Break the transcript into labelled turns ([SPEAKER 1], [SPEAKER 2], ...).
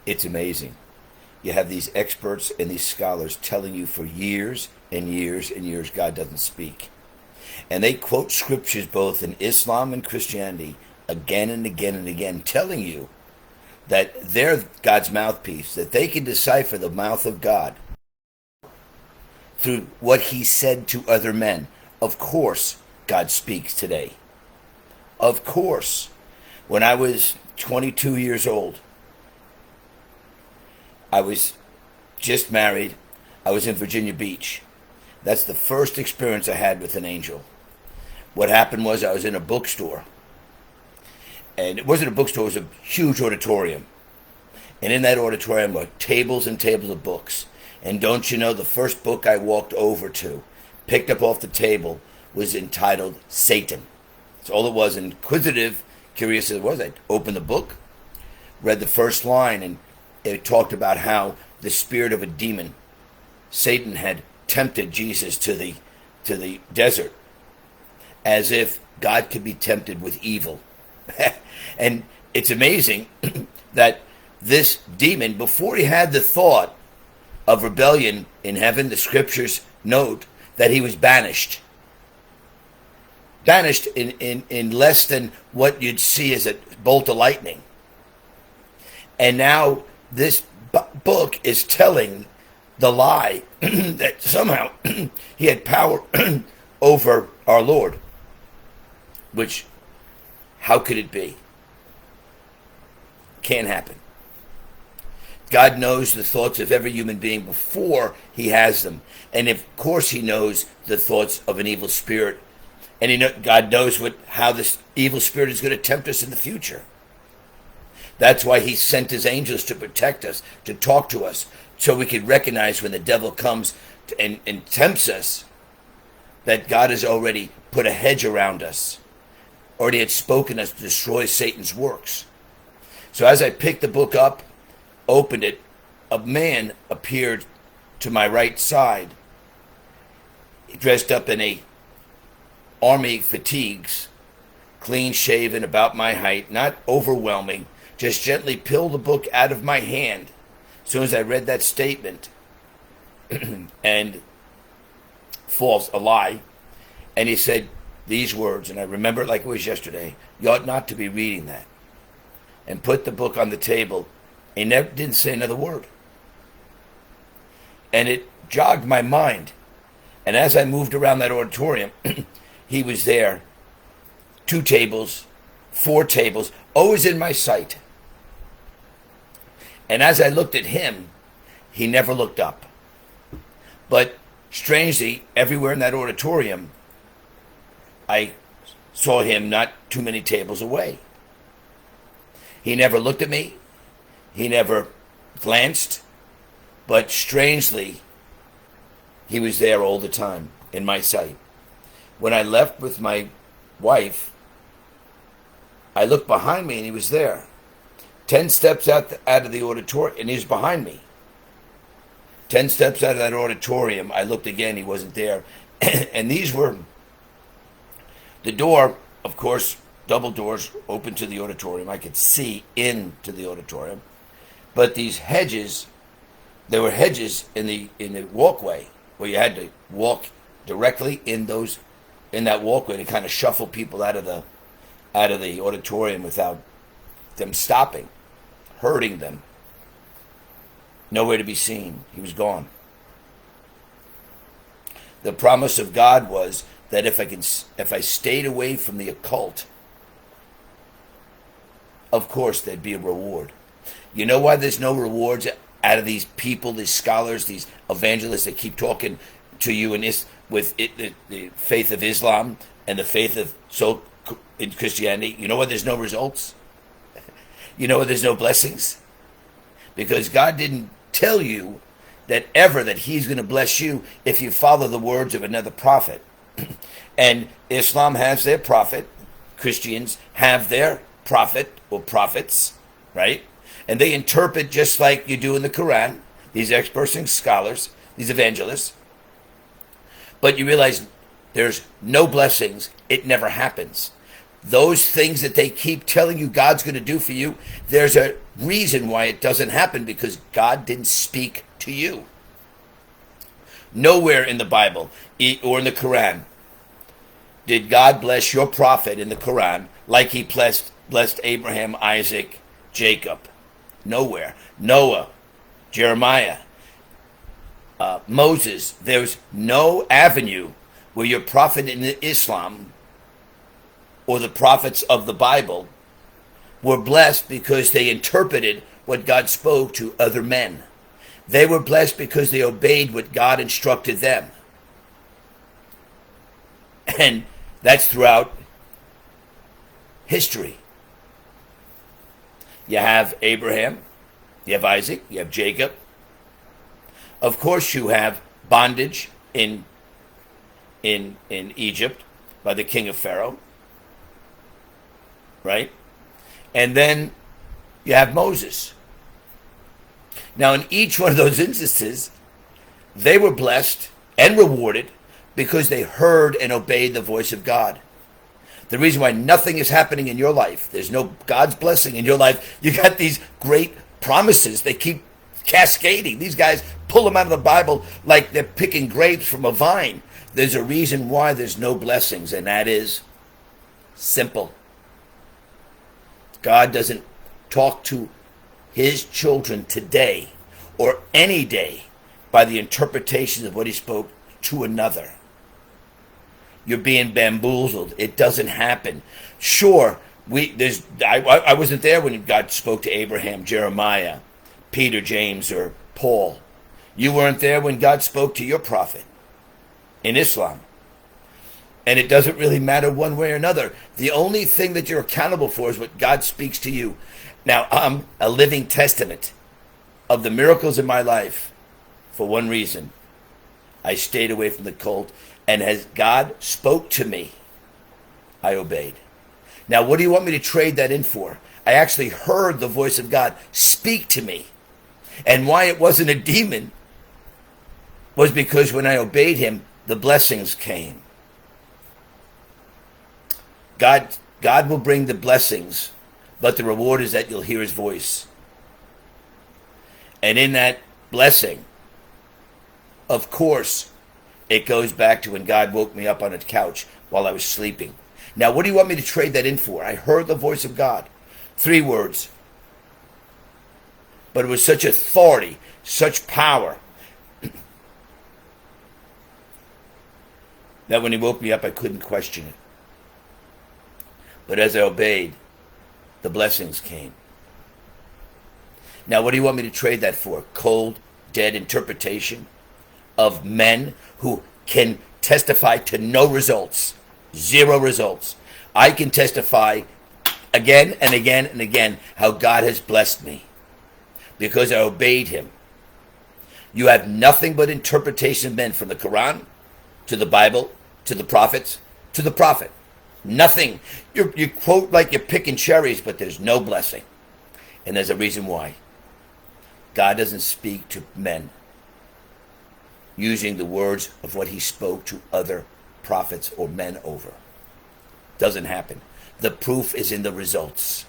[SPEAKER 1] It's amazing. You have these experts and these scholars telling you for years and years and years God doesn't speak. And they quote scriptures both in Islam and Christianity again and again and again, telling you that they're God's mouthpiece, that they can decipher the mouth of God through what he said to other men. Of course, God speaks today. Of course. When I was 22 years old, I was just married. I was in Virginia Beach. That's the first experience I had with an angel. What happened was I was in a bookstore. And it wasn't a bookstore, it was a huge auditorium. And in that auditorium were tables and tables of books. And don't you know, the first book I walked over to, picked up off the table, was entitled Satan. That's all it was. Inquisitive, curious as it was, I opened the book, read the first line, and it talked about how the spirit of a demon, Satan, had tempted Jesus to the desert, as if God could be tempted with evil. And it's amazing that this demon, before he had the thought of rebellion in heaven, the scriptures note that he was banished. Banished in less than what you'd see as a bolt of lightning. And now this book is telling the lie that somehow he had power over our Lord. Which, how could it be? Can't happen. God knows the thoughts of every human being before he has them. And of course he knows the thoughts of an evil spirit. And God knows how this evil spirit is going to tempt us in the future. That's why he sent his angels to protect us, to talk to us, so we could recognize when the devil comes and tempts us, that God has already put a hedge around us, already had spoken us to destroy Satan's works. So as I picked the book up, opened it, a man appeared to my right side, dressed up in a army fatigues, clean shaven, about my height, not overwhelming, just gently pulled the book out of my hand as soon as I read that statement. And false, a lie. And he said these words, and I remember it like it was yesterday: you ought not to be reading that. And put the book on the table. He never didn't say another word. And it jogged my mind. And as I moved around that auditorium, he was there. 2 tables, 4 tables, always in my sight. And as I looked at him, he never looked up. But strangely, everywhere in that auditorium, I saw him not too many tables away. He never looked at me. He never glanced. But strangely, he was there all the time in my sight. When I left with my wife, I looked behind me and he was there. 10 steps out of the auditorium, and he was behind me. 10 steps out of that auditorium, I looked again, he wasn't there. And these were the door, of course, double doors open to the auditorium. I could see into the auditorium. But these hedges, there were hedges in the walkway where you had to walk directly in that walkway to kind of shuffle people out of the auditorium without them stopping, hurting them. Nowhere to be seen. He was gone. The promise of God was that if I stayed away from the occult, of course there'd be a reward. You know why there's no rewards out of these people, these scholars, these evangelists that keep talking to you with the faith of Islam and the faith of in Christianity? You know why there's no results? You know why there's no blessings? Because God didn't tell you that he's going to bless you if you follow the words of another prophet. And Islam has their prophet. Christians have their prophet or prophets, right? And they interpret just like you do in the Quran, these experts and scholars, these evangelists. But you realize there's no blessings. It never happens. those things that they keep telling you God's going to do for you, there's a reason why it doesn't happen, because God didn't speak to you. Nowhere in the Bible or in the Quran did God bless your prophet in the Quran like he blessed Abraham, Isaac, Jacob. Nowhere. Noah, Jeremiah, Moses. There's no avenue where your prophet in Islam or the prophets of the Bible were blessed because they interpreted what God spoke to other men. They were blessed because they obeyed what God instructed them. And that's throughout history. You have Abraham, you have Isaac, you have Jacob. Of course you have bondage in Egypt by the king of Pharaoh. Right? And then you have Moses. Now in each one of those instances, they were blessed and rewarded because they heard and obeyed the voice of God. The reason why nothing is happening in your life, there's no God's blessing in your life, you got these great promises. They keep cascading. These guys pull them out of the Bible like they're picking grapes from a vine. There's a reason why there's no blessings, and that is simple. God doesn't talk to his children today or any day by the interpretation of what he spoke to another. You're being bamboozled. It doesn't happen. Sure, I wasn't there when God spoke to Abraham, Jeremiah, Peter, James, or Paul. You weren't there when God spoke to your prophet in Islam. And it doesn't really matter one way or another. The only thing that you're accountable for is what God speaks to you. Now, I'm a living testament of the miracles in my life for one reason. I stayed away from the cult, and as God spoke to me, I obeyed. Now, what do you want me to trade that in for? I actually heard the voice of God speak to me. And why it wasn't a demon was because when I obeyed him, the blessings came. God will bring the blessings, but the reward is that you'll hear his voice. And in that blessing, of course, it goes back to when God woke me up on a couch while I was sleeping. Now, what do you want me to trade that in for? I heard the voice of God. 3 words. But it was such authority, such power, that when he woke me up, I couldn't question it. But as I obeyed, the blessings came. Now, what do you want me to trade that for? Cold, dead interpretation of men who can testify to no results, 0 results. I can testify again and again and again how God has blessed me because I obeyed him. You have nothing but interpretation of men, from the Quran to the Bible to the prophets to the prophet. Nothing. You quote like you're picking cherries, but there's no blessing. And there's a reason why. God doesn't speak to men using the words of what he spoke to other prophets or men over. Doesn't happen. The proof is in the results.